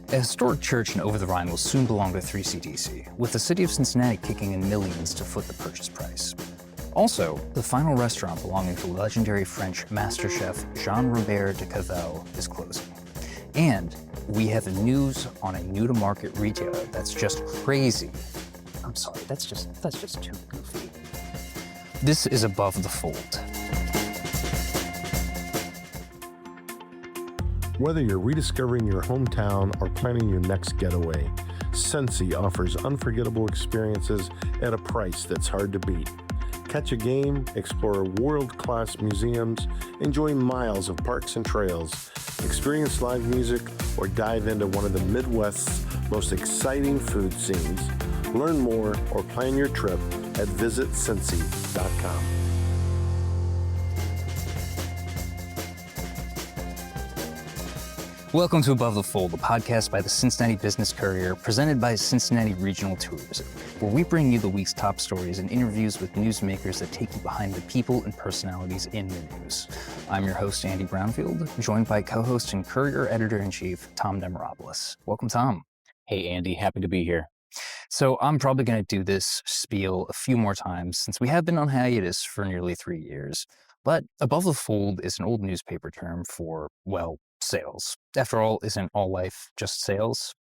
A historic church in Over-the-Rhine will soon belong to 3CDC, with the city of Cincinnati kicking in millions to foot the purchase price. Also, the final restaurant belonging to legendary French master chef Jean-Robert de Cavel is closing. And we have news on a new-to-market retailer that's just crazy. I'm sorry, that's just too goofy. This is Above the Fold. Whether you're rediscovering your hometown or planning your next getaway, Cincy offers unforgettable experiences at a price that's hard to beat. Catch a game, explore world-class museums, enjoy miles of parks and trails, experience live music, or dive into one of the Midwest's most exciting food scenes. Learn more or plan your trip at visitcincy.com. Welcome to Above the Fold, a podcast by the Cincinnati Business Courier, presented by Cincinnati Regional Tourism, where we bring you the week's top stories and interviews with newsmakers that take you behind the people and personalities in the news. I'm your host, Andy Brownfield, joined by co-host and Courier Editor-in-Chief, Tom Demeropoulos. Welcome, Tom. Hey, Andy. Happy to be here. So I'm probably going to do this spiel a few more times since we have been on hiatus for nearly 3 years. But Above the Fold is an old newspaper term for, well, sales. After all, isn't all life just sales?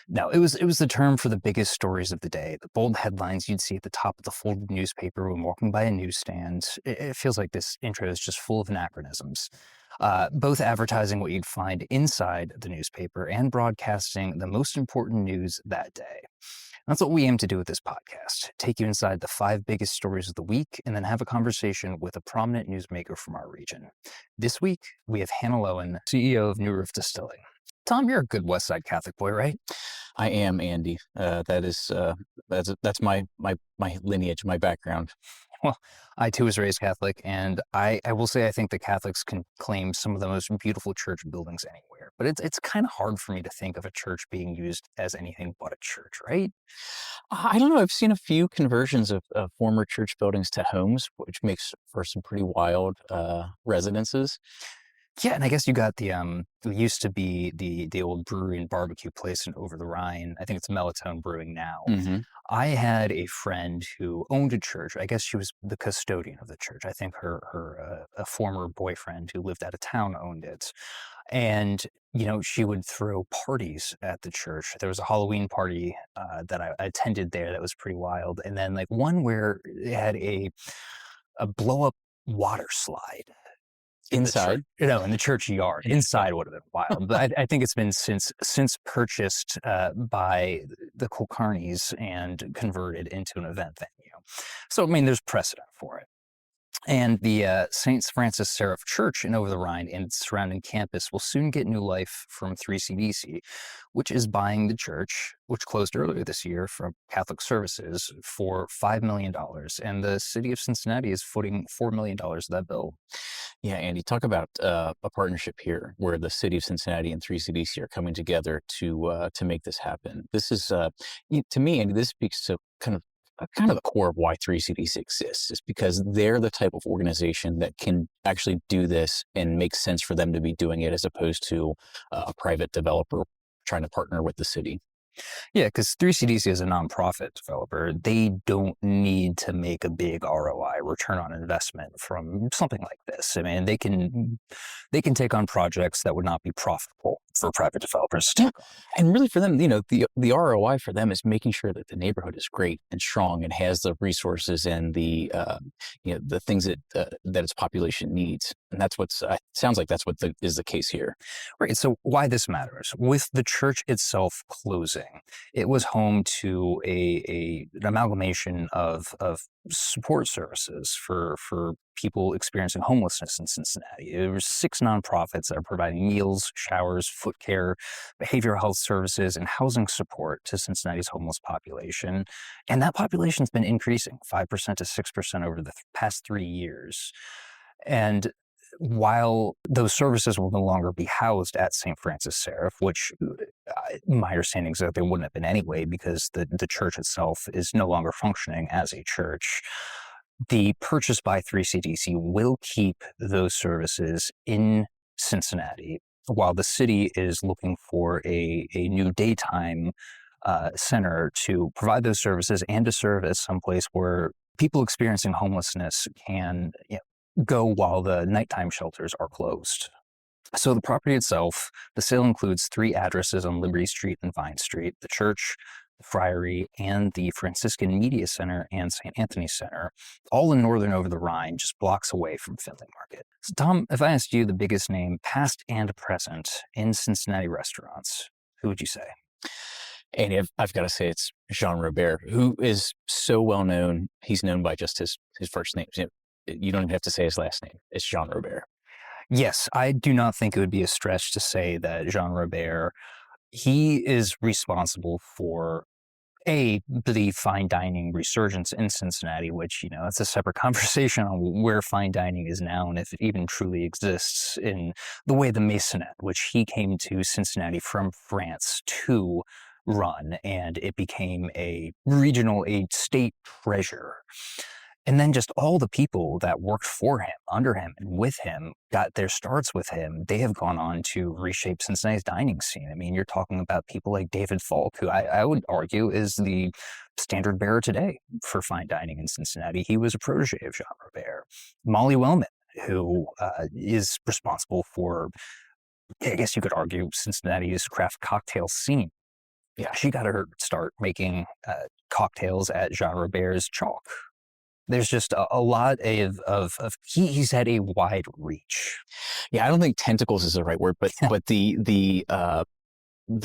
No, it was the term for the biggest stories of the day, the bold headlines you'd see at the top of the folded newspaper when walking by a newsstand. It feels like this intro is just full of anachronisms, both advertising what you'd find inside the newspaper and broadcasting the most important news that day. That's what we aim to do with this podcast, take you inside the 5 biggest stories of the week and then have a conversation with a prominent newsmaker from our region. This week, we have Hannah Lowen, CEO of New Riff Distilling. Tom, you're a good West Side Catholic boy, right? I am, Andy. That's my lineage, my background. Well, I too was raised Catholic, and I will say I think the Catholics can claim some of the most beautiful church buildings anywhere. But it's kind of hard for me to think of a church being used as anything but a church, right? I don't know. I've seen a few conversions of former church buildings to homes, which makes for some pretty wild residences. Yeah, and I guess you got the it used to be the old brewery and barbecue place in Over-the-Rhine. I think it's Melatonin Brewing now. Mm-hmm. I had a friend who owned a church. I guess she was the custodian of the church. I think her a former boyfriend who lived out of town owned it. And, you know, she would throw parties at the church. There was a Halloween party that I attended there that was pretty wild. And then like one where it had a blow-up water slide. Inside? In the church yard. Inside would have been wild. But I think it's been since purchased by the Kulkarnis and converted into an event venue. So, I mean, there's precedent for it. And the St. Francis Seraph Church in Over-the-Rhine and its surrounding campus will soon get new life from 3CDC, which is buying the church, which closed earlier this year from Catholic Services, for $5 million. And the city of Cincinnati is footing $4 million of that bill. Yeah, Andy, talk about a partnership here where the city of Cincinnati and 3CDC are coming together to make this happen. This is, to me, Andy, this speaks to kind of the core of why 3CDC exists, is because they're the type of organization that can actually do this and make sense for them to be doing it as opposed to a private developer trying to partner with the city. Yeah, because 3CDC is a nonprofit developer. They don't need to make a big ROI, return on investment, from something like this. I mean, they can take on projects that would not be profitable for private developers to take on. And really for them, the ROI for them is making sure that the neighborhood is great and strong and has the resources and the things that its population needs. And that's sounds like that's what is the case here. Right. So why this matters? With the church itself closing, it was home to an amalgamation of support services for people experiencing homelessness in Cincinnati. There were 6 nonprofits that are providing meals, showers, foot care, behavioral health services, and housing support to Cincinnati's homeless population. And that population's been increasing 5% to 6% over the past 3 years. And while those services will no longer be housed at St. Francis Seraph, which my understanding is that they wouldn't have been anyway because the church itself is no longer functioning as a church, the purchase by 3CDC will keep those services in Cincinnati while the city is looking for a new daytime center to provide those services and to serve as some place where people experiencing homelessness can go while the nighttime shelters are closed. So the property itself, the sale includes 3 addresses on Liberty Street and Vine Street, the church, the Friary, and the Franciscan Media Center and St. Anthony's Center, all in northern Over-the-Rhine, just blocks away from Findlay Market. So Tom, if I asked you the biggest name, past and present, in Cincinnati restaurants, who would you say? And I've got to say it's Jean-Robert, who is so well known. He's known by just his first name. You don't even have to say his last name. It's Jean-Robert. Yes, I do not think it would be a stretch to say that Jean-Robert, he is responsible for the fine dining resurgence in Cincinnati, which, it's a separate conversation on where fine dining is now and if it even truly exists in the way the Maisonette, which he came to Cincinnati from France to run, and it became a state treasure. And then just all the people that worked for him, under him, and with him, got their starts with him. They have gone on to reshape Cincinnati's dining scene. I mean, you're talking about people like David Falk, who I would argue is the standard bearer today for fine dining in Cincinnati. He was a protege of Jean Robert. Molly Wellman, who is responsible for, I guess you could argue, Cincinnati's craft cocktail scene. Yeah, she got her start making cocktails at Jean Robert's Chalk. There's just a lot of he's had a wide reach. Yeah, I don't think tentacles is the right word, but the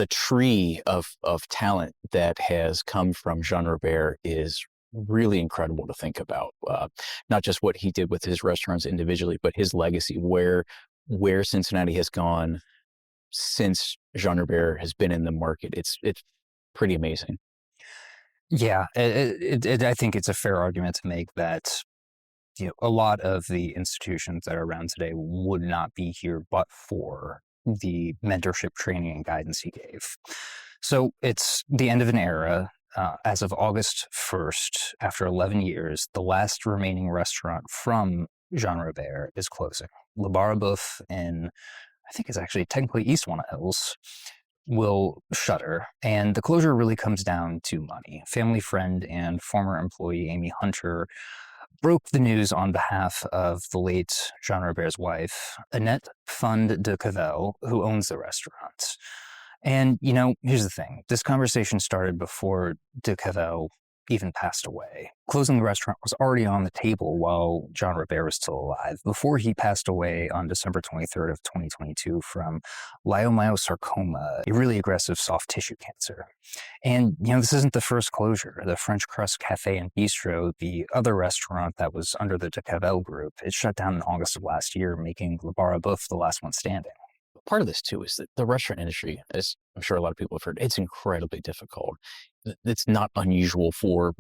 tree of talent that has come from Jean-Robert is really incredible to think about. Not just what he did with his restaurants individually, but his legacy, where Cincinnati has gone since Jean-Robert has been in the market. It's pretty amazing. Yeah, I think it's a fair argument to make that a lot of the institutions that are around today would not be here but for the mentorship, training, and guidance he gave. So it's the end of an era. As of August 1st, after 11 years, the last remaining restaurant from Jean Robert is closing. Le Bar à Boeuf in, I think it's actually technically East Walnut Hills, will shutter, and the closure really comes down to money. Family friend and former employee Amy Hunter broke the news on behalf of the late Jean Robert's wife, Annette Fund de Cavel, who owns the restaurant. And, here's the thing. This conversation started before de Cavel even passed away. Closing the restaurant was already on the table while Jean Robert was still alive, before he passed away on December 23rd of 2022 from leiomyosarcoma, a really aggressive soft tissue cancer. And, this isn't the first closure. The French Crust Cafe and Bistro, the other restaurant that was under the de Cavel group, it shut down in August of last year, making Le Bar à Boeuf the last one standing. Part of this, too, is that the restaurant industry, as I'm sure a lot of people have heard, it's incredibly difficult. It's not unusual for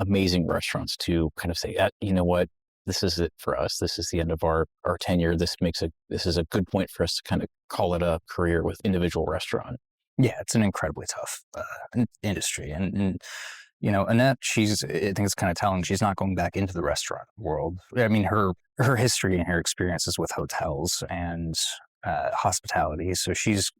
amazing restaurants to kind of say, you know what, this is it for us. This is the end of our tenure. This is a good point for us to kind of call it a career with individual restaurant. Yeah, it's an incredibly tough industry. And Annette, I think it's kind of telling, she's not going back into the restaurant world. I mean, her history and her experiences with hotels and hospitality. So she's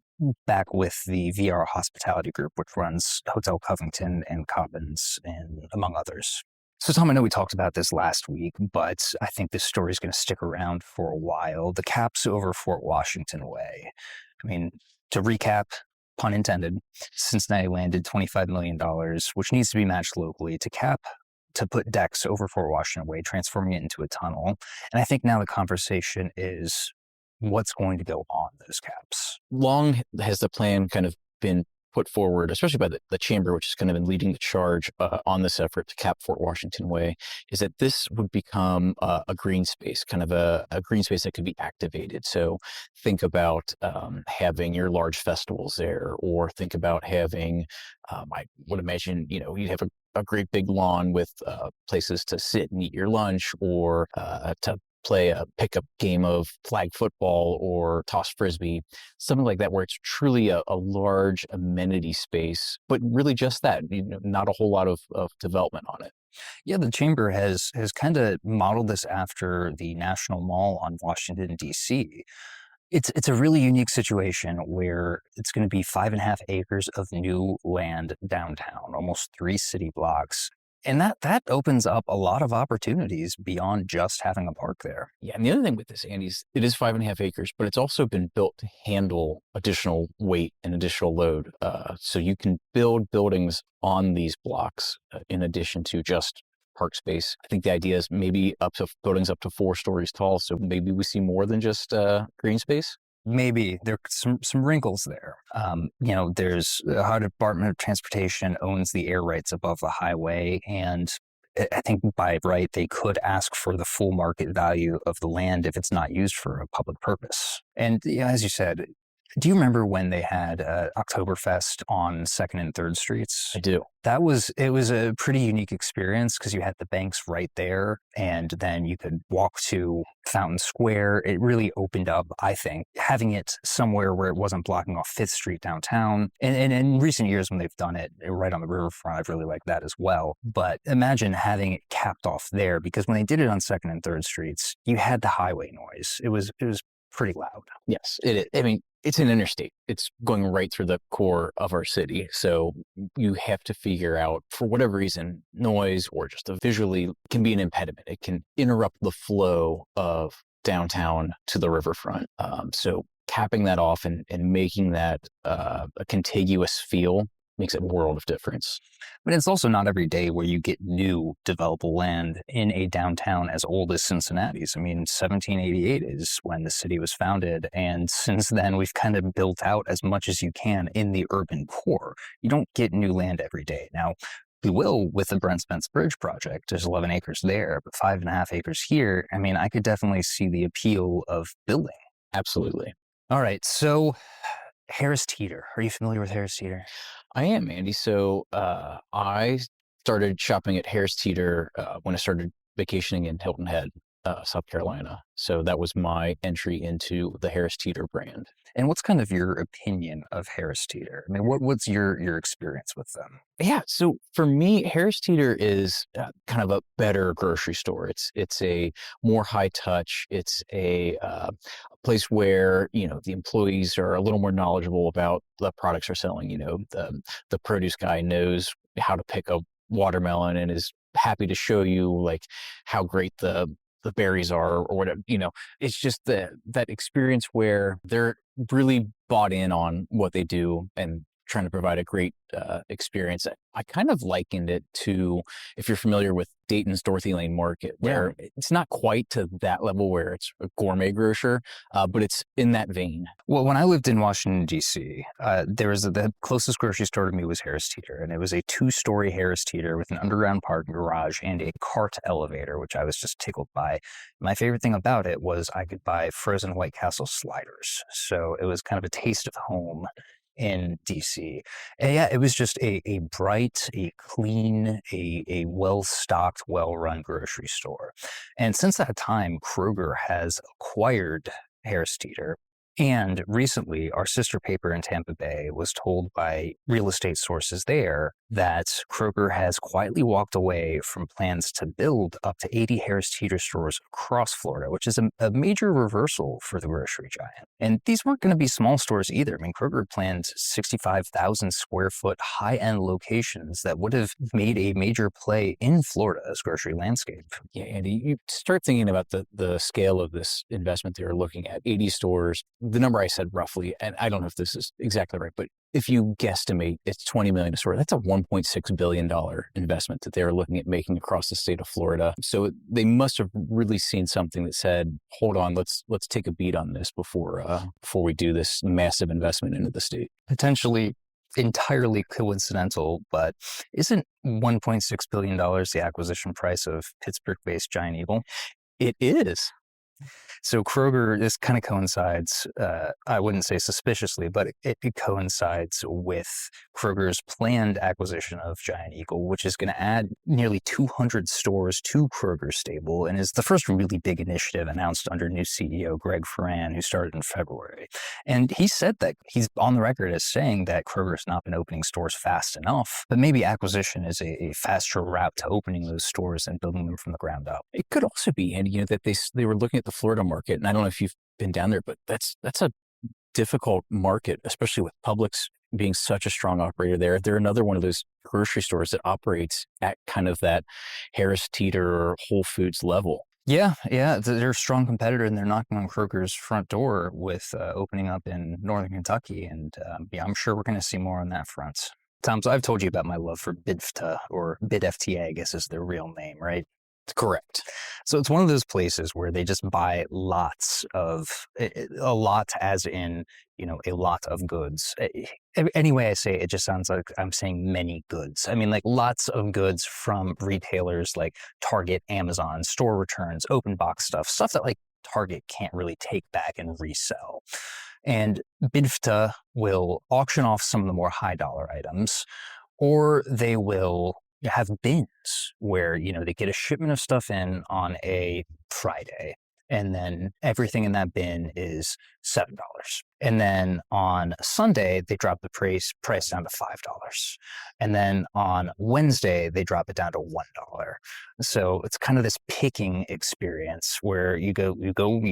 back with the VR Hospitality Group, which runs Hotel Covington and Cobbins, and among others. So Tom, I know we talked about this last week, but I think this story is going to stick around for a while. The caps over Fort Washington Way. I mean, to recap, pun intended, Cincinnati landed $25 million, which needs to be matched locally to put decks over Fort Washington Way, transforming it into a tunnel. And I think now the conversation is, what's going to go on those caps? Long has the plan kind of been put forward, especially by the chamber, which has kind of been leading the charge on this effort to cap Fort Washington Way, is that this would become a green space, kind of a green space that could be activated. So think about having your large festivals there, or think about having, I would imagine, you'd have a great big lawn with places to sit and eat your lunch, or to play a pickup game of flag football or toss frisbee, something like that, where it's truly a large amenity space, but really just that, not a whole lot of development on it. Yeah, the chamber has kind of modeled this after the National Mall on Washington, D.C. It's a really unique situation where it's going to be 5.5 acres of new land downtown, almost 3 city blocks. And that opens up a lot of opportunities beyond just having a park there. Yeah, and the other thing with this, Andy, is it is 5.5 acres, but it's also been built to handle additional weight and additional load. So you can build buildings on these blocks in addition to just park space. I think the idea is maybe up to buildings up to 4 stories tall. So maybe we see more than just green space. Maybe there are some wrinkles there. There's how Department of Transportation owns the air rights above the highway, and I think by right they could ask for the full market value of the land if it's not used for a public purpose. And as you said, do you remember when they had Oktoberfest on Second and Third Streets? I do. It was a pretty unique experience because you had the banks right there, and then you could walk to Fountain Square. It really opened up, I think, having it somewhere where it wasn't blocking off Fifth Street downtown. And in recent years when they've done it right on the riverfront, I've really liked that as well. But imagine having it capped off there, because when they did it on Second and Third Streets, you had the highway noise. It was pretty loud. Yes, it is. I mean, it's an interstate. It's going right through the core of our city. So you have to figure out, for whatever reason, noise or just visually can be an impediment. It can interrupt the flow of downtown to the riverfront. So capping that off and making that a contiguous feel makes a world of difference. But it's also not every day where you get new developable land in a downtown as old as Cincinnati's. I mean, 1788 is when the city was founded, and since then we've kind of built out as much as you can in the urban core. You don't get new land every day. Now, we will with the Brent Spence Bridge project. There's 11 acres there, but 5.5 acres here. I mean, I could definitely see the appeal of building. Absolutely. All right, so Harris Teeter. Are you familiar with Harris Teeter? I am, Andy. So I started shopping at Harris Teeter when I started vacationing in Hilton Head, South Carolina. So that was my entry into the Harris Teeter brand. And what's kind of your opinion of Harris Teeter? I mean, what's your experience with them? Yeah, so for me, Harris Teeter is kind of a better grocery store. It's a more high touch. It's a place where the employees are a little more knowledgeable about the products they're selling. The produce guy knows how to pick a watermelon and is happy to show you like how great the berries are or whatever. It's just that experience where they're really bought in on what they do and trying to provide a great experience. I kind of likened it to, if you're familiar with Dayton's Dorothy Lane Market, where it's not quite to that level where it's a gourmet grocer, but it's in that vein. Well, when I lived in Washington, D.C., the closest grocery store to me was Harris Teeter, and it was a 2-story Harris Teeter with an underground parking garage and a cart elevator, which I was just tickled by. My favorite thing about it was I could buy frozen White Castle sliders, so it was kind of a taste of home in DC. And yeah, it was just a bright, a clean, a well-stocked, well-run grocery store. And since that time, Kroger has acquired Harris Teeter. And recently, our sister paper in Tampa Bay was told by real estate sources there that Kroger has quietly walked away from plans to build up to 80 Harris Teeter stores across Florida, which is a major reversal for the grocery giant. And these weren't going to be small stores either. I mean, Kroger planned 65,000 square foot high-end locations that would have made a major play in Florida's grocery landscape. Yeah, Andy, you start thinking about the scale of this investment they were looking at, 80 stores. The number I said roughly, and I don't know if this is exactly right, but if you guesstimate it's $20 million a store, that's a $1.6 billion investment that they were looking at making across the state of Florida. So they must have really seen something that said, hold on, let's take a beat on this before we do this massive investment into the state. Potentially entirely coincidental, but isn't $1.6 billion the acquisition price of Pittsburgh-based Giant Eagle? It is. So Kroger, this kind of coincides, I wouldn't say suspiciously, but it coincides with Kroger's planned acquisition of Giant Eagle, which is going to add nearly 200 stores to Kroger's stable and is the first really big initiative announced under new CEO Greg Ferran, who started in February. And he said that he's on the record as saying that Kroger's not been opening stores fast enough, but maybe acquisition is a faster route to opening those stores and building them from the ground up. It could also be, Andy, that they were looking at the Florida market, and I don't know if you've been down there, but that's a difficult market, especially with Publix being such a strong operator there. They're another one of those grocery stores that operates at kind of that Harris Teeter or Whole Foods level. Yeah, they're a strong competitor, and they're knocking on Kroger's front door with opening up in northern Kentucky, and I'm sure we're going to see more on that front. Tom, so I've told you about my love for BIDFTA, or BIDFTA, I guess is their real name, right? Correct. So it's one of those places where they just buy lots of, a lot as in, a lot of goods. Any way I say it, it just sounds like I'm saying many goods. I mean, like lots of goods from retailers like Target, Amazon, store returns, open box stuff that like Target can't really take back and resell. And BIDFTA will auction off some of the more high dollar items, or they will have bins where, they get a shipment of stuff in on a Friday, and then everything in that bin is $7. And then on Sunday, they drop the price down to $5. And then on Wednesday, they drop it down to $1. So it's kind of this picking experience where you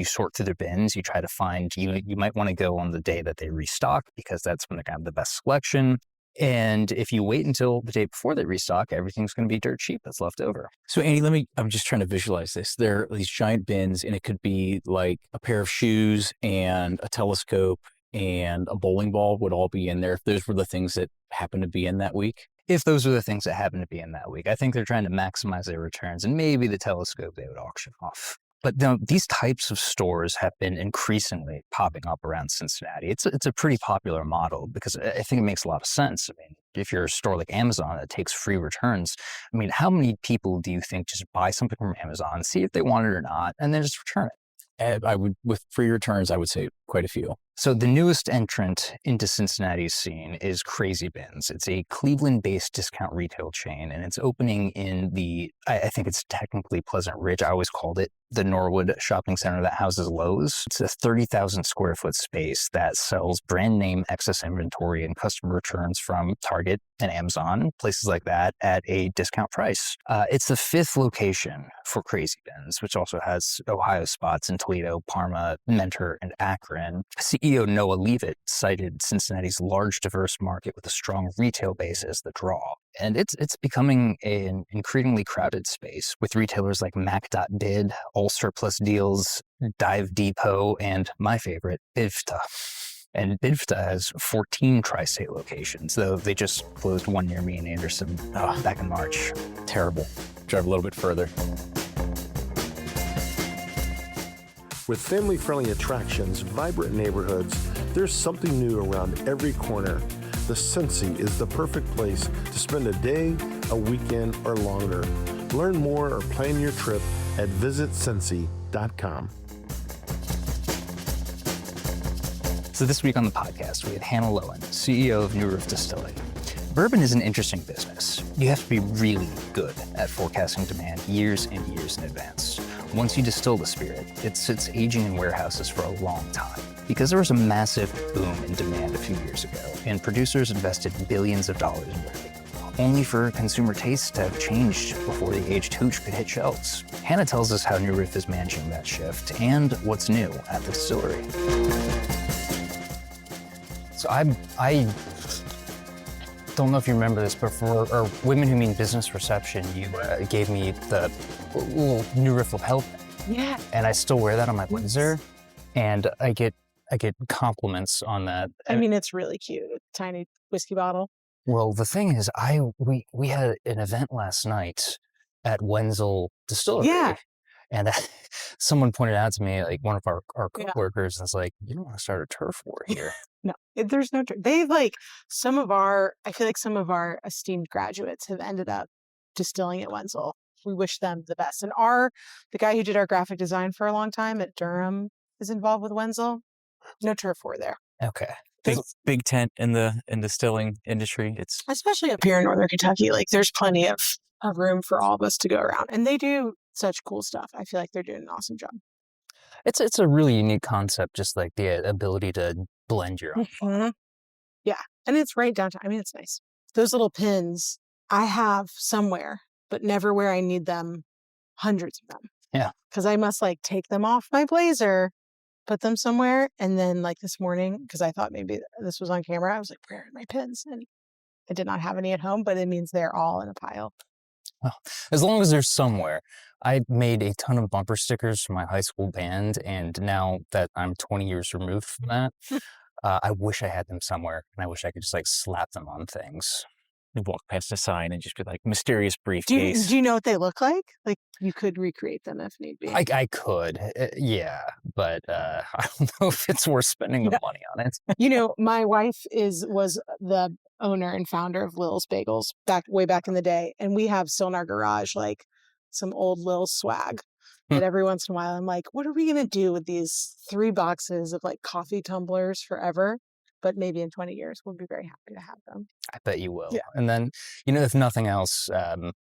sort through the bins, you try to find, you might want to go on the day that they restock because that's when they're going to have the best selection. And if you wait until the day before they restock, everything's going to be dirt cheap that's left over. So Andy, I'm just trying to visualize this. There are these giant bins, and it could be like a pair of shoes and a telescope and a bowling ball would all be in there if those were the things that happen to be in that week. If those are the things that happen to be in that week, I think they're trying to maximize their returns, and maybe the telescope they would auction off. But these types of stores have been increasingly popping up around Cincinnati. It's a pretty popular model because I think it makes a lot of sense. I mean, if you're a store like Amazon that takes free returns, I mean, how many people do you think just buy something from Amazon, see if they want it or not, and then just return it? With free returns, I would say quite a few. So the newest entrant into Cincinnati's scene is Krazy Bins. It's a Cleveland-based discount retail chain, and it's opening in I think it's technically Pleasant Ridge. I always called it the Norwood shopping center that houses Lowe's. It's a 30,000 square foot space that sells brand name excess inventory and customer returns from Target and Amazon, places like that, at a discount price. It's the 5th location for Krazy Bins, which also has Ohio spots in Toledo, Parma, Mentor, and Akron. CEO Noah Leavitt cited Cincinnati's large, diverse market with a strong retail base as the draw. And it's becoming an increasingly crowded space with retailers like Mac.bid, All Surplus Deals, Dive Depot, and my favorite, BIDFTA. And BIDFTA has 14 tri-state locations, though they just closed one near me in Anderson back in March. Terrible. Drive a little bit further. With family-friendly attractions, vibrant neighborhoods, there's something new around every corner. The Cincy is the perfect place to spend a day, a weekend, or longer. Learn more or plan your trip at visitcincy.com. So this week on the podcast, we have Hannah Lowen, CEO of New Riff Distilling. Bourbon is an interesting business. You have to be really good at forecasting demand years and years in advance. Once you distill the spirit, it sits aging in warehouses for a long time. Because there was a massive boom in demand a few years ago, and producers invested billions of dollars in whiskey, only for consumer tastes to have changed before the aged hooch could hit shelves. Hannah tells us how New Riff is managing that shift and what's new at the distillery. So I don't know if you remember this, but for our Women Who Mean Business reception, you gave me the little New Riff lapel pin. Yeah. And I still wear that on my blazer, and I get compliments on that. I mean, it's really cute. A tiny whiskey bottle. Well, the thing is, we had an event last night at Wenzel Distillery. Yeah. And someone pointed out to me, like one of our coworkers, and it's like, you don't want to start a turf war here. No, there's no. They I feel like some of our esteemed graduates have ended up distilling at Wenzel. We wish them the best. And the guy who did our graphic design for a long time at Durham is involved with Wenzel. No turf war there. Okay. Big tent in the distilling industry. It's especially up here in Northern Kentucky. Like there's plenty of room for all of us to go around, and they do such cool stuff. I feel like they're doing an awesome job. It's a really unique concept, just like the ability to blend your own. Mm-hmm. Yeah, and it's right downtown. I mean, it's nice. Those little pins I have somewhere, but never where I need them. Hundreds of them. Yeah, because I must take them off my blazer put them somewhere. And then like this morning, because I thought maybe this was on camera, I was like, where are my pens? And I did not have any at home, but it means they're all in a pile. Well, as long as they're somewhere. I made a ton of bumper stickers for my high school band, and now that I'm 20 years removed from that, I wish I had them somewhere, and I wish I could just like slap them on things. You walk past a sign and just be like, mysterious Do you, briefcase. do you know what they look like? Like you could recreate them if need be. I could, yeah, but I don't know if it's worth spending the money on it. You know, my wife was the owner and founder of Lil's Bagels way back in the day, and we have still in our garage like some old Lil swag. That every once in a while I'm like, what are we gonna do with these 3 boxes of like coffee tumblers forever? But maybe in 20 years we'll be very happy to have them. I bet you will. Yeah. And then, if nothing else,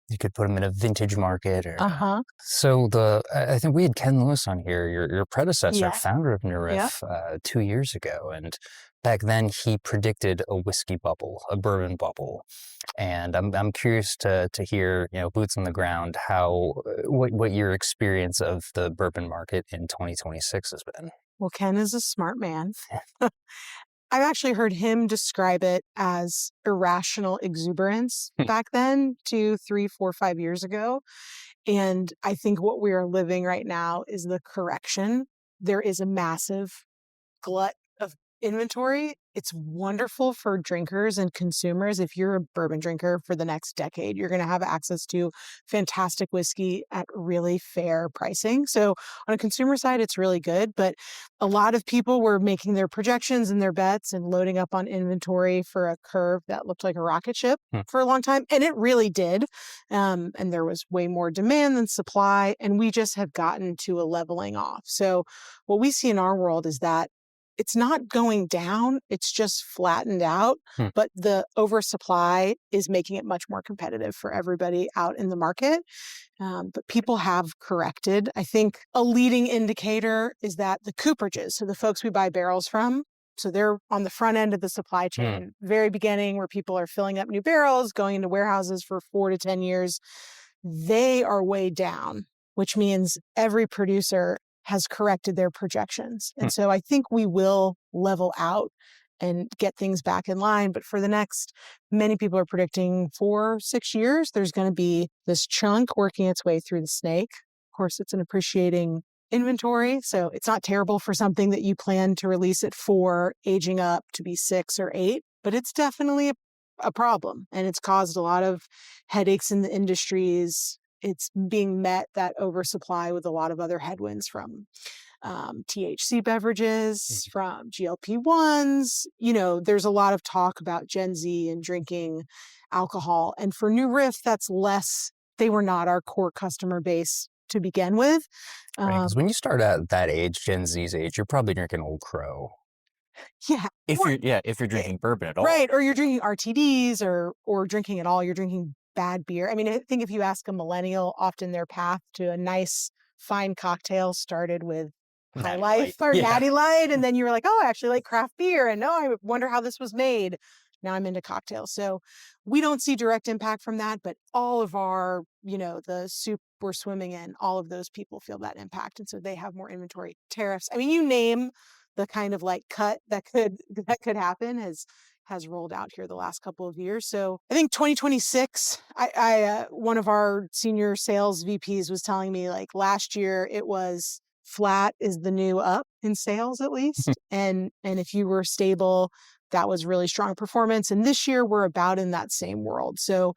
you could put them in a vintage market. Or, So I think we had Ken Lewis on here, your predecessor, founder of New Riff, 2 years ago. And back then he predicted a whiskey bubble, a bourbon bubble. And I'm curious to hear, boots on the ground, what your experience of the bourbon market in 2026 has been. Well, Ken is a smart man. I've actually heard him describe it as irrational exuberance back then, 2, 3, 4, 5 years ago. And I think what we are living right now is the correction. There is a massive glut of inventory. It's wonderful for drinkers and consumers. If you're a bourbon drinker for the next decade, you're going to have access to fantastic whiskey at really fair pricing. So on a consumer side, it's really good. But a lot of people were making their projections and their bets and loading up on inventory for a curve that looked like a rocket ship for a long time. And it really did. And there was way more demand than supply. And we just have gotten to a leveling off. So what we see in our world is that it's not going down, it's just flattened out, but the oversupply is making it much more competitive for everybody out in the market. But people have corrected. I think a leading indicator is that the cooperages, so the folks we buy barrels from, so they're on the front end of the supply chain, very beginning where people are filling up new barrels, going into warehouses for 4 to 10 years, they are way down, which means every producer has corrected their projections. And so I think we will level out and get things back in line. But for the next, many people are predicting 4, 6 years, there's going to be this chunk working its way through the snake. Of course, it's an appreciating inventory. So it's not terrible for something that you plan to release at 4, aging up to be 6 or 8, but it's definitely a problem. And it's caused a lot of headaches in the industries. It's being met, that oversupply, with a lot of other headwinds from THC beverages, from GLP-1s. There's a lot of talk about Gen Z and drinking alcohol. And for New Riff, that's less, they were not our core customer base to begin with. Because when you start at that age, Gen Z's age, you're probably drinking Old Crow. Yeah. If you're drinking bourbon at all. Right. Or you're drinking RTDs or drinking at all. You're drinking bad beer. I mean, I think if you ask a millennial, often their path to a nice, fine cocktail started with High Life or Natty Light. And then you were like, oh, I actually like craft beer. And I wonder how this was made. Now I'm into cocktails. So we don't see direct impact from that. But all of our, the soup we're swimming in, all of those people feel that impact. And so they have more inventory. Tariffs. I mean, you name the kind of like cut that could happen has rolled out here the last couple of years. So I think 2026, one of our senior sales VPs was telling me like last year it was flat is the new up in sales at least. And if you were stable, that was really strong performance. And this year we're about in that same world. So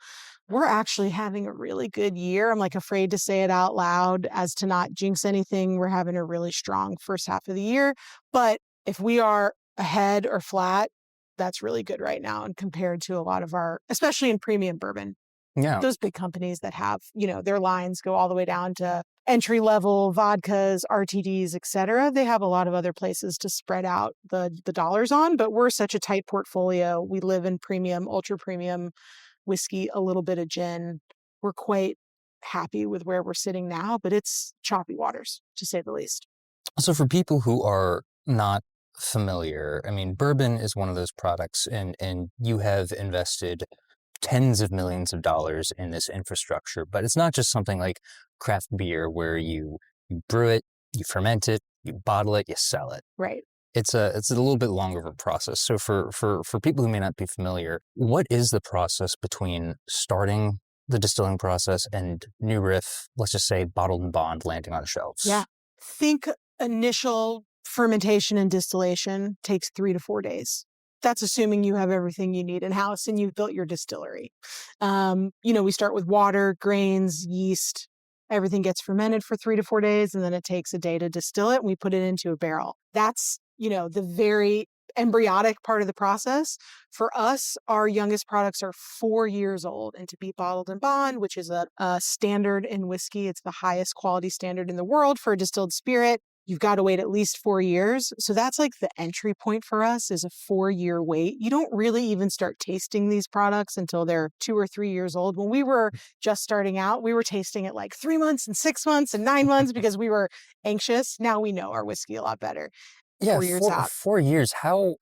we're actually having a really good year. I'm like afraid to say it out loud as to not jinx anything. We're having a really strong first half of the year. But if we are ahead or flat, that's really good right now. And compared to a lot of our, especially in premium bourbon, those big companies that have, their lines go all the way down to entry level vodkas, RTDs, et cetera. They have a lot of other places to spread out the dollars on, but we're such a tight portfolio. We live in premium, ultra premium whiskey, a little bit of gin. We're quite happy with where we're sitting now, but it's choppy waters, to say the least. So for people who are not familiar, I mean, bourbon is one of those products, and you have invested tens of millions of dollars in this infrastructure, but it's not just something like craft beer where you brew it, You ferment it, you bottle it, you sell it. Right. It's a little bit longer of a process. So for people who may not be familiar, what is the process between starting the distilling process and new Riff, let's just say bottled and bond, landing on shelves? Yeah. Think initial fermentation and distillation takes 3 to 4 days. That's assuming you have everything you need in-house and you've built your distillery. We start with water, grains, yeast. Everything gets fermented for 3 to 4 days, and then it takes a day to distill it, and we put it into a barrel. That's, the very embryonic part of the process. For us, our youngest products are 4 years old, and to be bottled and bond, which is a standard in whiskey, it's the highest quality standard in the world for a distilled spirit. You've got to wait at least 4 years. So that's like the entry point for us is a 4-year wait. You don't really even start tasting these products until they're 2 or 3 years old. When we were just starting out, we were tasting it like 3 months and 6 months and 9 months because we were anxious. Now we know our whiskey a lot better. Yeah, 4 years out. 4 years. How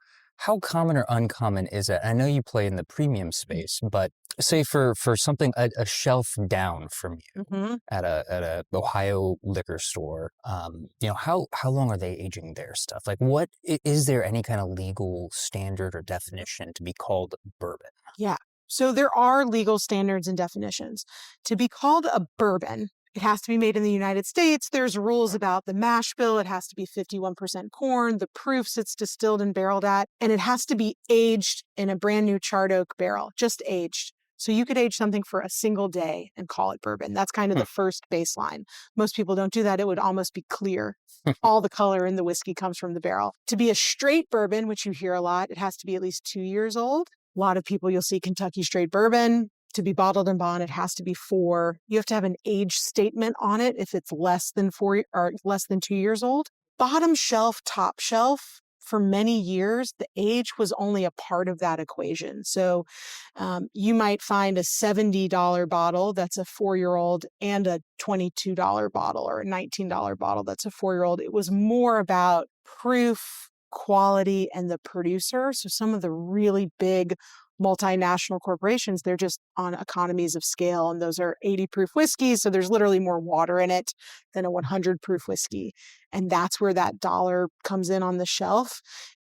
common or uncommon is it? I know you play in the premium space, but say for something a shelf down from you Mhm. at a Ohio liquor store, how long are they aging their stuff? Like, what is there any kind of legal standard or definition to be called bourbon? Yeah. So there are legal standards and definitions. To be called a bourbon, it has to be made in the United States. There's rules about the mash bill. It has to be 51% corn, the proofs it's distilled and barreled at, and it has to be aged in a brand new charred oak barrel, just aged. So you could age something for a single day and call it bourbon. That's kind of the first baseline. Most people don't do that. It would almost be clear. All the color in the whiskey comes from the barrel. To be a straight bourbon, which you hear a lot, it has to be at least 2 years old. A lot of people, you'll see Kentucky straight bourbon. To be bottled and bond, it has to be 4. You have to have an age statement on it if it's less than 4 or less than 2 years old. Bottom shelf, top shelf, for many years, the age was only a part of that equation. So you might find a $70 bottle that's a 4-year-old and a $22 bottle or a $19 bottle that's a 4-year-old. It was more about proof, quality, and the producer. So some of the really big multinational corporations, they're just on economies of scale, and those are 80 proof whiskeys. So there's literally more water in it than a 100 proof whiskey. And that's where that dollar comes in on the shelf.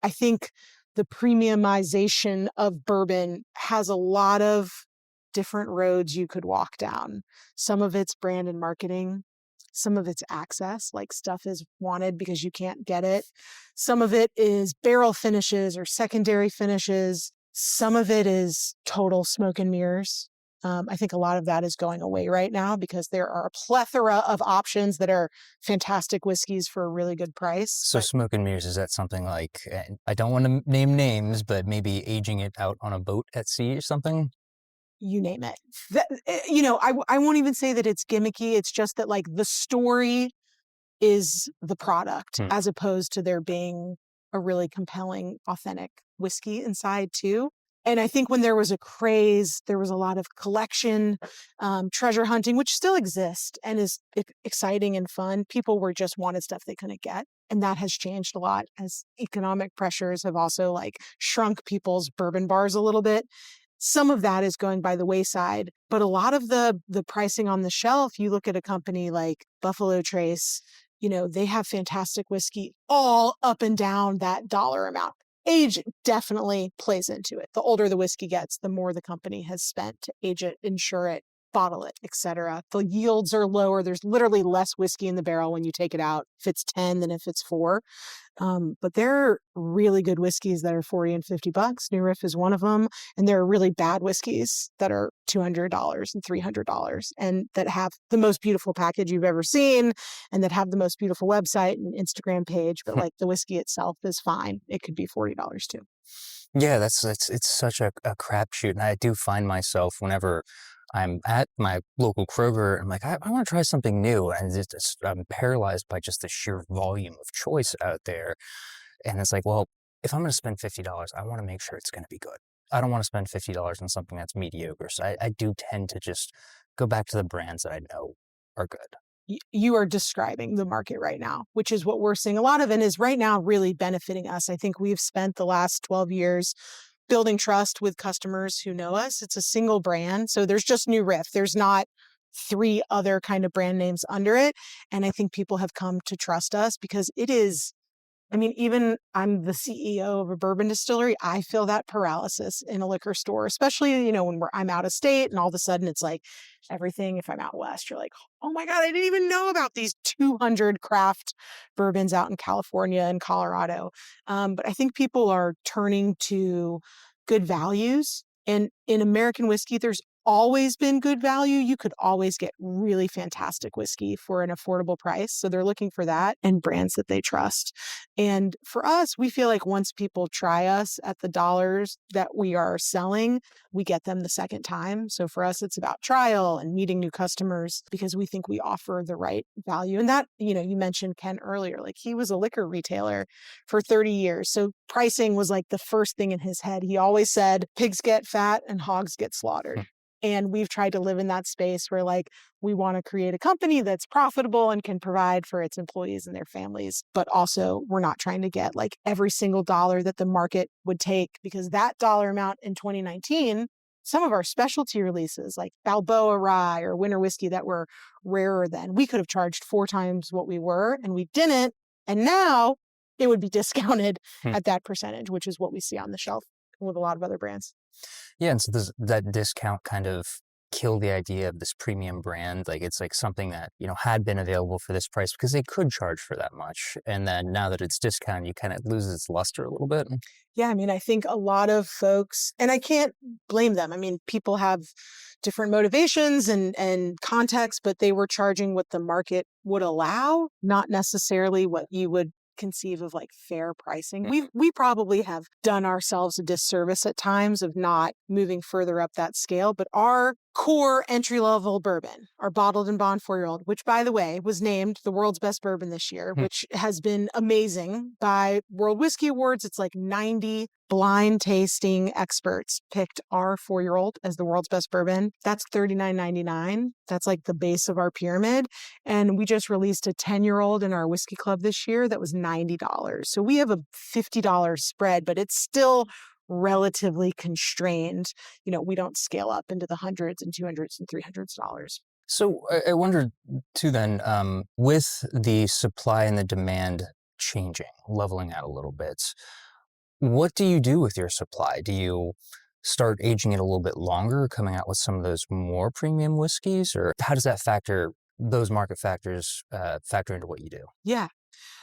I think the premiumization of bourbon has a lot of different roads you could walk down. Some of it's brand and marketing. Some of it's access, like stuff is wanted because you can't get it. Some of it is barrel finishes or secondary finishes. Some of it is total smoke and mirrors. I think a lot of that is going away right now because there are a plethora of options that are fantastic whiskeys for a really good price. So smoke and mirrors, is that something like, I don't want to name names, but maybe aging it out on a boat at sea or something? You name it. I won't even say that it's gimmicky. It's just that like the story is the product as opposed to there being a really compelling, authentic whiskey inside too. And I think when there was a craze, there was a lot of collection, treasure hunting, which still exists and is exciting and fun. People were just wanted stuff they couldn't get. And that has changed a lot as economic pressures have also like shrunk people's bourbon bars a little bit. Some of that is going by the wayside, but a lot of the pricing on the shelf, you look at a company like Buffalo Trace, they have fantastic whiskey all up and down that dollar amount. Age definitely plays into it. The older the whiskey gets, the more the company has spent to age it, insure it, bottle it, etc. The yields are lower. There's literally less whiskey in the barrel when you take it out if it's 10 than if it's 4. But there are really good whiskeys that are $40 and $50. New Riff is one of them. And there are really bad whiskeys that are $200 and $300 and that have the most beautiful package you've ever seen and that have the most beautiful website and Instagram page. But like the whiskey itself is fine. It could be $40 too. Yeah, it's such a crapshoot. And I do find myself whenever I'm at my local Kroger, I'm like, I want to try something new. And I'm paralyzed by just the sheer volume of choice out there. And it's like, well, if I'm going to spend $50, I want to make sure it's going to be good. I don't want to spend $50 on something that's mediocre. So I do tend to just go back to the brands that I know are good. You are describing the market right now, which is what we're seeing a lot of and is right now really benefiting us. I think we've spent the last 12 years building trust with customers who know us. It's a single brand. So there's just New Riff. There's not 3 other kind of brand names under it. And I think people have come to trust us because it is, I mean, even I'm the CEO of a bourbon distillery. I feel that paralysis in a liquor store, especially, when I'm out of state and all of a sudden it's like everything. If I'm out west, you're like, oh my God, I didn't even know about these 200 craft bourbons out in California and Colorado. But I think people are turning to good values. And in American whiskey, there's always been good value. You could always get really fantastic whiskey for an affordable price. So they're looking for that and brands that they trust. And for us, we feel like once people try us at the dollars that we are selling, we get them the second time. So for us, it's about trial and meeting new customers because we think we offer the right value. And that, you mentioned Ken earlier, like he was a liquor retailer for 30 years. So pricing was like the first thing in his head. He always said, pigs get fat and hogs get slaughtered. And we've tried to live in that space where like we want to create a company that's profitable and can provide for its employees and their families. But also we're not trying to get like every single dollar that the market would take, because that dollar amount in 2019, some of our specialty releases like Balboa Rye or Winter Whiskey that were rarer than, we could have charged 4 times what we were and we didn't. And now it would be discounted at that percentage, which is what we see on the shelf with a lot of other brands. Yeah, and so does that discount kind of kill the idea of this premium brand? Like it's like something that, had been available for this price because they could charge for that much. And then now that it's discounted, you kind of loses its luster a little bit. Yeah, I mean, I think a lot of folks, and I can't blame them. I mean, people have different motivations and context, but they were charging what the market would allow, not necessarily what you would conceive of like fair pricing. We probably have done ourselves a disservice at times of not moving further up that scale, but our core entry-level bourbon, our bottled and bond 4-year-old, which by the way was named the world's best bourbon this year, which has been amazing by World Whiskey Awards. It's like 90 blind tasting experts picked our 4-year-old as the world's best bourbon. That's $39.99. That's like the base of our pyramid. And we just released a 10-year-old in our whiskey club this year that was $90. So we have a $50 spread, but it's still relatively constrained. We don't scale up into the hundreds and $200s and $300s. So I wonder too then, with the supply and the demand changing, leveling out a little bit, what do you do with your supply? Do you start aging it a little bit longer, coming out with some of those more premium whiskeys? Or how does those market factors factor into what you do? Yeah.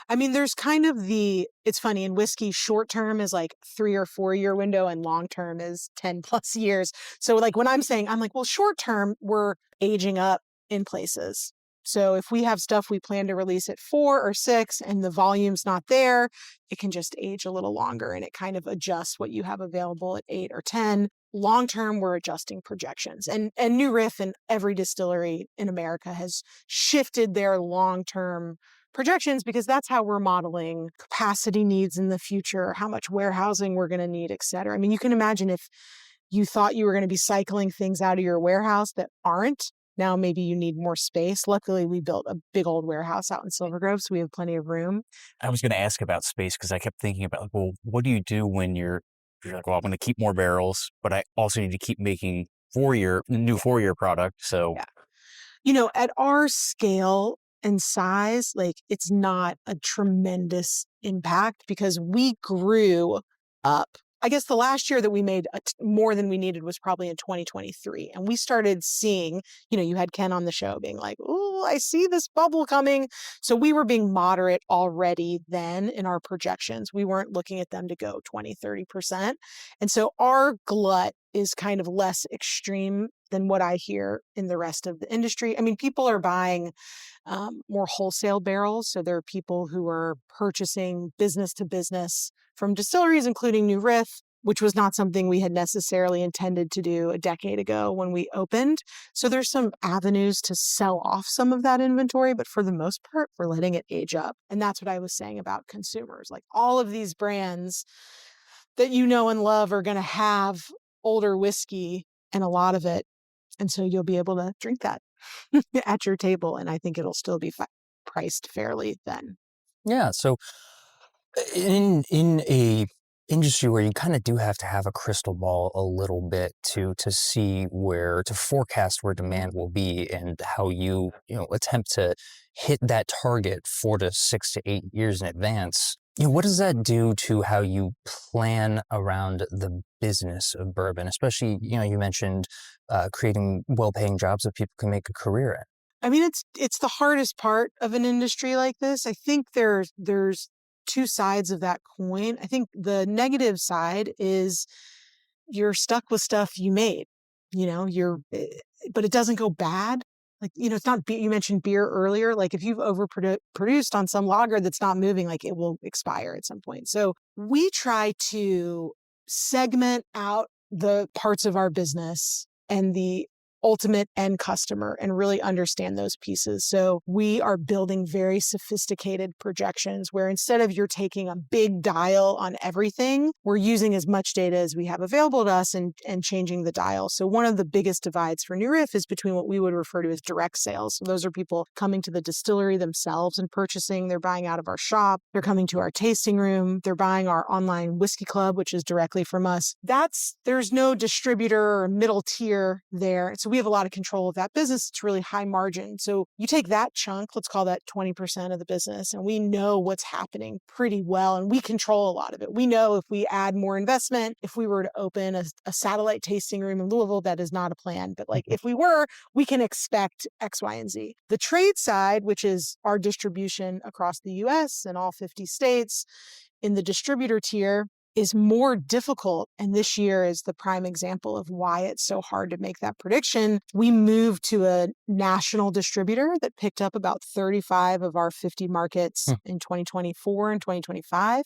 I mean, there's kind of it's funny, in whiskey, short term is like 3 or 4 year window and long term is 10 plus years. So like when I'm like, well, short term, we're aging up in places. So if we have stuff we plan to release at 4 or 6 and the volume's not there, it can just age a little longer and it kind of adjusts what you have available at 8 or 10. Long term, we're adjusting projections. And New Riff and every distillery in America has shifted their long term projections because that's how we're modeling capacity needs in the future, how much warehousing we're going to need, et cetera. I mean, you can imagine if you thought you were going to be cycling things out of your warehouse that aren't. Now maybe you need more space. Luckily, we built a big old warehouse out in Silver Grove, so we have plenty of room. I was going to ask about space because I kept thinking about, well, what do you do when you're like, well, I'm going to keep more barrels, but I also need to keep making new 4-year product. So, At our scale and size, like it's not a tremendous impact because we grew up. I guess the last year that we made more than we needed was probably in 2023. And we started seeing, you had Ken on the show being like, oh, I see this bubble coming. So we were being moderate already then in our projections. We weren't looking at them to go 20, 30%. And so our glut is kind of less extreme than what I hear in the rest of the industry. I mean, people are buying more wholesale barrels. So there are people who are purchasing business to business from distilleries, including New Riff, which was not something we had necessarily intended to do a decade ago when we opened. So there's some avenues to sell off some of that inventory, but for the most part, we're letting it age up. And that's what I was saying about consumers. Like all of these brands that you know and love are going to have older whiskey and a lot of it. And so you'll be able to drink that at your table. And I think it'll still be priced fairly then. Yeah. So in a industry where you kind of do have to have a crystal ball a little bit to see to forecast where demand will be and how you attempt to hit that target 4 to 6 to 8 years in advance. What does that do to how you plan around the business of bourbon? Especially, you mentioned creating well-paying jobs that people can make a career in. I mean, it's the hardest part of an industry like this. I think there's two sides of that coin. I think the negative side is you're stuck with stuff you made. But it doesn't go bad. Like, it's not beer. You mentioned beer earlier. Like if you've overproduced on some lager that's not moving, like it will expire at some point. So we try to segment out the parts of our business and the ultimate end customer and really understand those pieces. So we are building very sophisticated projections where instead of you're taking a big dial on everything, we're using as much data as we have available to us and changing the dial. So one of the biggest divides for New Riff is between what we would refer to as direct sales. So those are people coming to the distillery themselves and purchasing. They're buying out of our shop. They're coming to our tasting room. They're buying our online whiskey club, which is directly from us. There's no distributor or middle tier there. So we have a lot of control of that business. It's really high margin. So you take that chunk, let's call that 20% of the business, and we know what's happening pretty well. And we control a lot of it. We know if we add more investment, if we were to open a satellite tasting room in Louisville, that is not a plan. But like if we were, we can expect X, Y, and Z. The trade side, which is our distribution across the US and all 50 states in the distributor tier, is more difficult. And this year is the prime example of why it's so hard to make that prediction. We moved to a national distributor that picked up about 35 of our 50 markets in 2024 and 2025.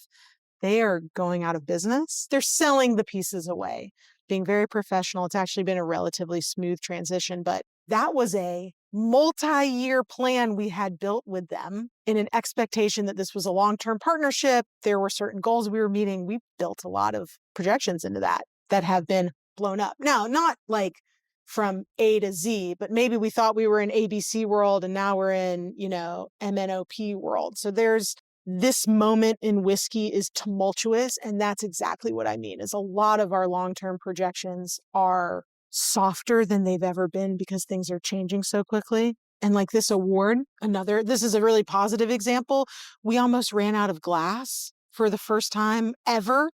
They are going out of business. They're selling the pieces away, being very professional. It's actually been a relatively smooth transition, but that was a multi-year plan we had built with them in an expectation that this was a long-term partnership. There were certain goals we were meeting. We built a lot of projections into that have been blown up. Now, not like from A to Z, but maybe we thought we were in ABC world and now we're in, MNOP world. So there's this moment in whiskey is tumultuous. And that's exactly what I mean, is a lot of our long-term projections are softer than they've ever been because things are changing so quickly. And like this award, this is a really positive example. We almost ran out of glass for the first time ever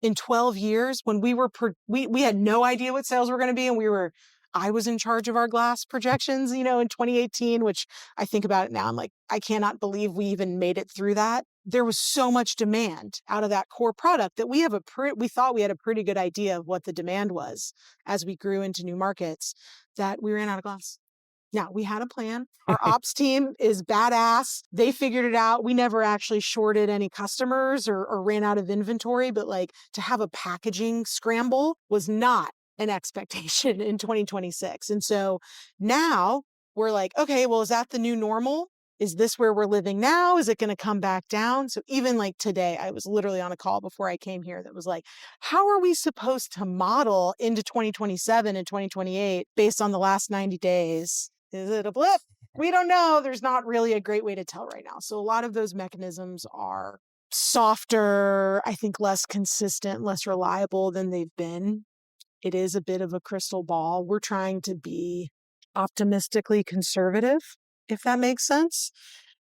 in 12 years when we had no idea what sales were going to be. And I was in charge of our glass projections, in 2018, which I think about it now. I'm like, I cannot believe we even made it through that. There was so much demand out of that core product that we thought we had a pretty good idea of what the demand was as we grew into new markets, that we ran out of glass. Now, we had a plan. Our ops team is badass. They figured it out. We never actually shorted any customers or ran out of inventory, but like to have a packaging scramble was not an expectation in 2026. And so now we're like, okay, well, is that the new normal? Is this where we're living now? Is it going to come back down? So even like today, I was literally on a call before I came here that was like, how are we supposed to model into 2027 and 2028 based on the last 90 days? Is it a blip? We don't know. There's not really a great way to tell right now. So a lot of those mechanisms are softer, I think less consistent, less reliable than they've been. It is a bit of a crystal ball. We're trying to be optimistically conservative, if that makes sense.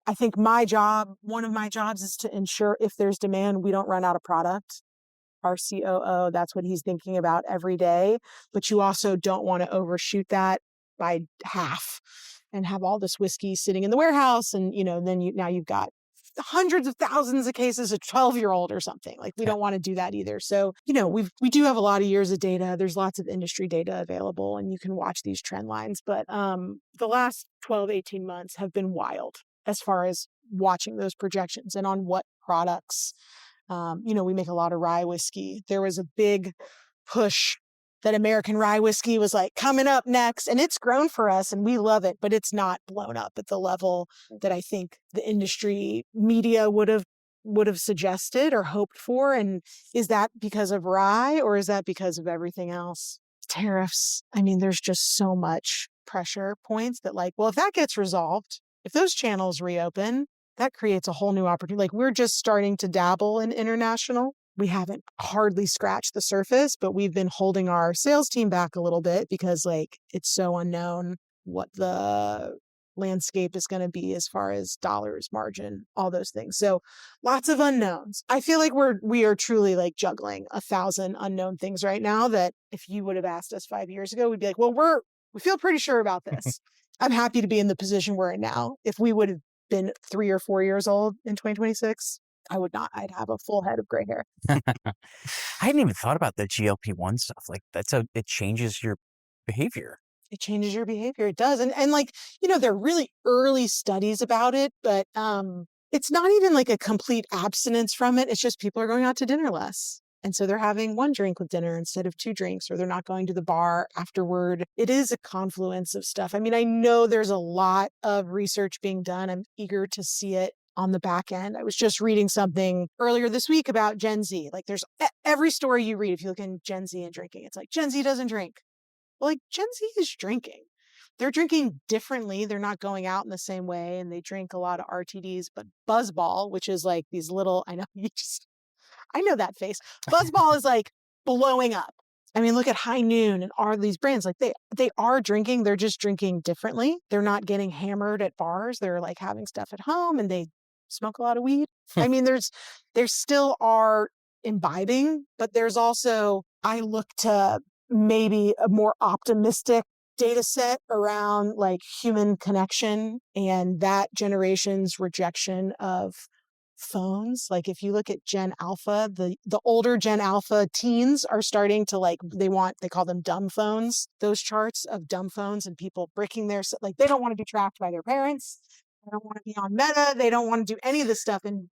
I think one of my jobs is to ensure if there's demand, we don't run out of product. Our COO, that's what he's thinking about every day. But you also don't want to overshoot that by half and have all this whiskey sitting in the warehouse. And, now you've got hundreds of thousands of cases of 12-year-old or something. Like we don't want to do that either. So, we do have a lot of years of data. There's lots of industry data available and you can watch these trend lines. But the last 12, 18 months have been wild as far as watching those projections and on what products. We make a lot of rye whiskey. There was a big push that American rye whiskey was like coming up next, and it's grown for us and we love it, but it's not blown up at the level that I think the industry media would have suggested or hoped for. And is that because of rye or is that because of everything else? Tariffs. I mean, there's just so much pressure points that like, well, if that gets resolved, if those channels reopen, that creates a whole new opportunity. Like we're just starting to dabble in international. we haven't hardly scratched the surface, but we've been holding our sales team back a little bit because like it's so unknown what the landscape is going to be as far as dollars, margin, all those things. So lots of unknowns. I feel like we are truly like juggling 1,000 unknown things right now that if you would have asked us 5 years ago, we'd be like, well, we feel pretty sure about this. I'm happy to be in the position we're in now. If we would have been 3 or 4 years old in 2026, I would not. I'd have a full head of gray hair. I hadn't even thought about the GLP-1 stuff. Like it changes your behavior. It changes your behavior. It does. And like, there are really early studies about it, but it's not even like a complete abstinence from it. It's just people are going out to dinner less. And so they're having 1 drink with dinner instead of 2 drinks, or they're not going to the bar afterward. It is a confluence of stuff. I mean, I know there's a lot of research being done. I'm eager to see it on the back end. I was just reading something earlier this week about Gen Z. Like there's every story you read, if you look in Gen Z and drinking, it's like Gen Z doesn't drink. Well, like Gen Z is drinking. They're drinking differently. They're not going out in the same way. And they drink a lot of RTDs, but Buzzball, which is like these little, I know that face. Buzzball is like blowing up. I mean, look at High Noon and all these brands. Like they are drinking. They're just drinking differently. They're not getting hammered at bars. They're like having stuff at home and they smoke a lot of weed. I mean, there still are imbibing, but there's also, I look to maybe a more optimistic data set around like human connection and that generation's rejection of phones. Like if you look at Gen Alpha, the older Gen Alpha teens are starting to like, they call them dumb phones, those charts of dumb phones and people breaking like they don't want to be tracked by their parents. They don't want to be on Meta. They don't want to do any of this stuff. And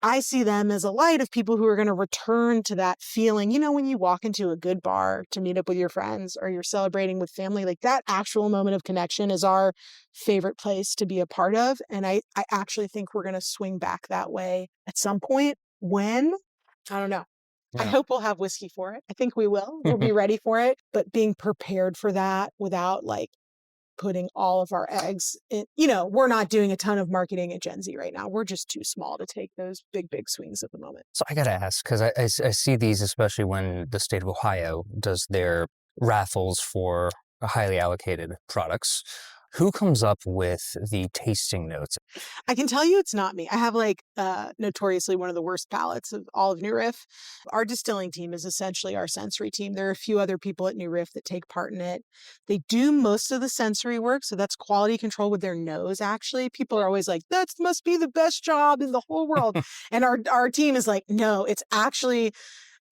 I see them as a light of people who are going to return to that feeling. When you walk into a good bar to meet up with your friends or you're celebrating with family, like that actual moment of connection is our favorite place to be a part of. And I actually think we're going to swing back that way at some point. When? I don't know. Yeah. I hope we'll have whiskey for it. I think we will. We'll be ready for it. But being prepared for that without like putting all of our eggs in, we're not doing a ton of marketing at Gen Z right now. We're just too small to take those big swings at the moment. So I got to ask, because I see these, especially when the state of Ohio does their raffles for highly allocated products. Who comes up with the tasting notes? I can tell you it's not me. I have like notoriously one of the worst palates of all of New Riff. Our distilling team is essentially our sensory team. There are a few other people at New Riff that take part in it. They do most of the sensory work. So that's quality control with their nose, actually. People are always like, that must be the best job in the whole world. And our team is like, no, it's actually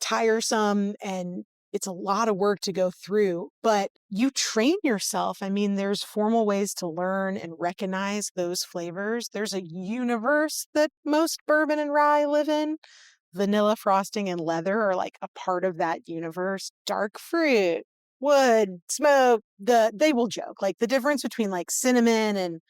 tiresome and it's a lot of work to go through, but you train yourself. I mean, there's formal ways to learn and recognize those flavors. There's a universe that most bourbon and rye live in. Vanilla, frosting, and leather are like a part of that universe. Dark fruit, wood, smoke, they will joke. Like the difference between like cinnamon and,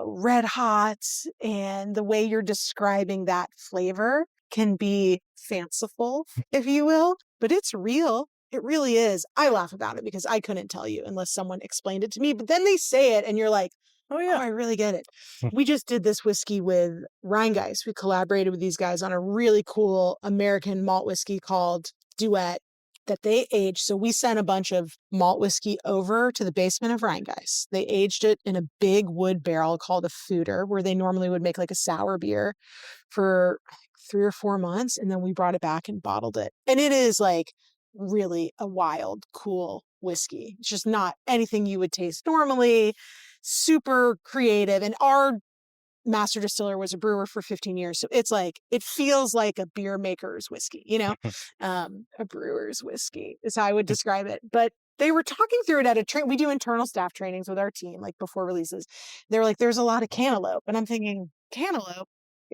red hots and the way you're describing that flavor can be fanciful, if you will, but it's real. It really is. I laugh about it because I couldn't tell you unless someone explained it to me, but then they say it and you're like, oh yeah, I really get it. We just did this whiskey with Rheingeist. We collaborated with these guys on a really cool American malt whiskey called Duet that they aged. So we sent a bunch of malt whiskey over to the basement of Rheingeist. They aged it in a big wood barrel called a fooder, where they normally would make like a sour beer for 3 or 4 months. And then we brought it back and bottled it. And it is like really a wild, cool whiskey. It's just not anything you would taste normally, super creative. And our master distiller was a brewer for 15 years. So it's like, it feels like a beer maker's whiskey, a brewer's whiskey is how I would describe it. But they were talking through it at a train. We do internal staff trainings with our team, like before releases. They're like, there's a lot of cantaloupe. And I'm thinking, cantaloupe?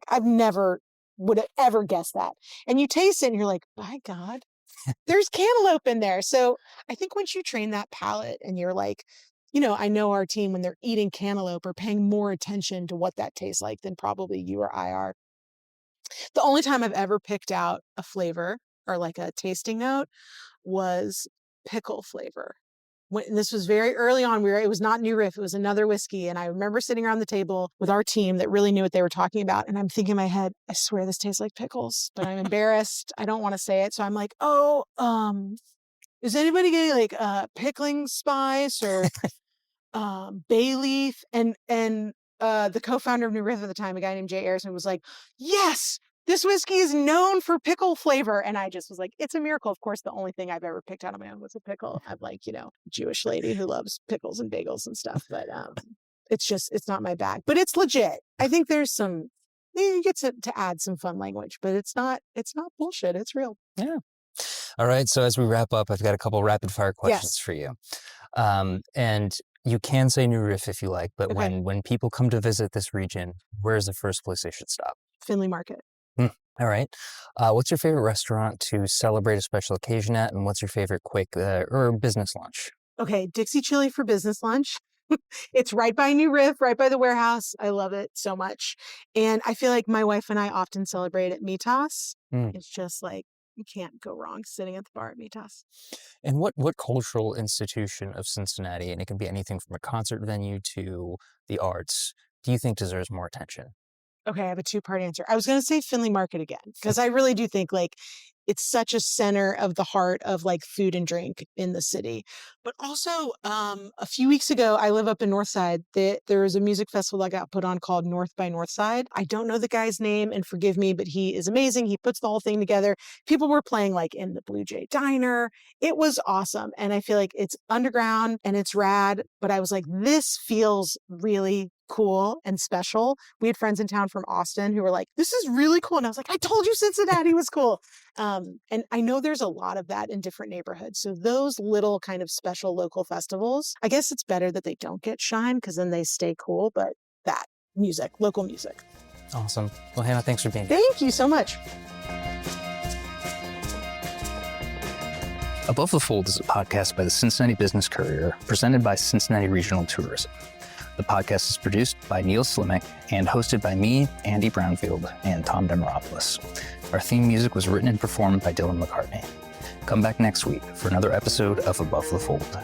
I've never would have ever guessed that. And you taste it and you're like, my God, there's cantaloupe in there. So I think once you train that palate and you're like, I know our team, when they're eating cantaloupe, are paying more attention to what that tastes like than probably you or I are. The only time I've ever picked out a flavor or like a tasting note was pickle flavor. this was very early on. It was not New Riff. It was another whiskey. And I remember sitting around the table with our team that really knew what they were talking about. And I'm thinking in my head, I swear this tastes like pickles, but I'm embarrassed. I don't want to say it. So I'm like, is anybody getting like pickling spice or bay leaf? And the co-founder of New Riff at the time, a guy named Jay Arison, was like, yes, this whiskey is known for pickle flavor. And I just was like, it's a miracle. Of course, the only thing I've ever picked out on my own was a pickle. I'm like, Jewish lady who loves pickles and bagels and stuff. But it's not my bag. But it's legit. I think there's some, you get to add some fun language, but it's not bullshit. It's real. Yeah. All right. So as we wrap up, I've got a couple rapid fire questions for you. And you can say New Riff if you like, but Okay. when people come to visit this region, where's the first place they should stop? Finley Market. All right. What's your favorite restaurant to celebrate a special occasion at? And what's your favorite quick or business lunch? Okay, Dixie Chili for business lunch. It's right by New Riff, right by the warehouse. I love it so much. And I feel like my wife and I often celebrate at Mitas. It's just like, you can't go wrong sitting at the bar at Mitas. And what cultural institution of Cincinnati, and it can be anything from a concert venue to the arts, do you think deserves more attention? Okay, I have a two-part answer. I was going to say Finley Market again, because I really do think like it's such a center of the heart of like food and drink in the city. But also a few weeks ago, I live up in Northside. There was a music festival that got put on called North by Northside. I don't know the guy's name, and forgive me, but he is amazing. He puts the whole thing together. People were playing like in the Blue Jay Diner. It was awesome. And I feel like it's underground and it's rad. But I was like, this feels really cool and special. We had friends in town from Austin who were like, this is really cool. And I was like, I told you Cincinnati was cool. And I know there's a lot of that in different neighborhoods. So those little kind of special local festivals, I guess it's better that they don't get shine because then they stay cool. But that music, local music. Awesome. Well, Hannah, thanks for being here. Thank you so much. Above the Fold is a podcast by the Cincinnati Business Courier, presented by Cincinnati Regional Tourism. The podcast is produced by Neil Slimek and hosted by me, Andy Brownfield, and Tom Demeropoulos. Our theme music was written and performed by Dylan McCartney. Come back next week for another episode of Above the Fold.